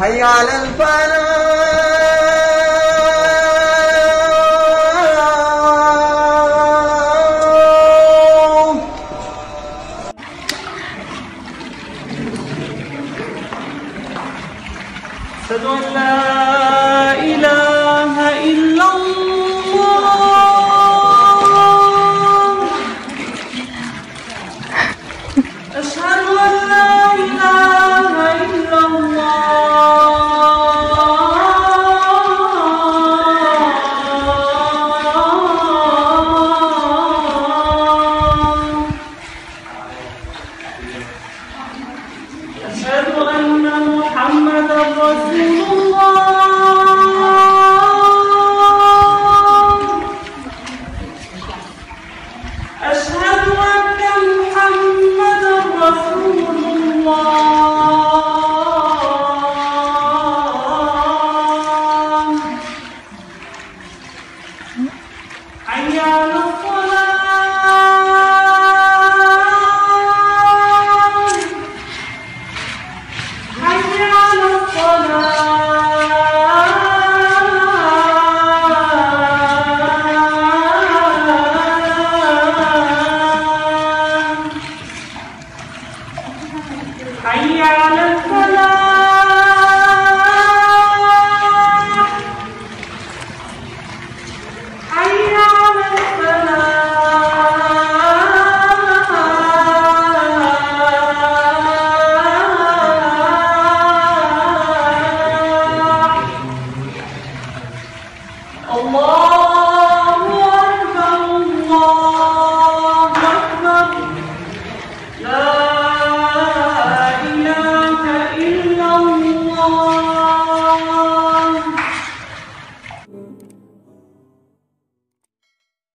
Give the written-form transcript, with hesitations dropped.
حي على الفلاح. أشهد أن لا إله إلا الله. أشهد أن لا إله إلا الله. أشهد أن محمدًا رسول الله. أشهد أن محمدًا رسول الله. حي على الصلاة. حي على الصلاة. حي على الفلاح.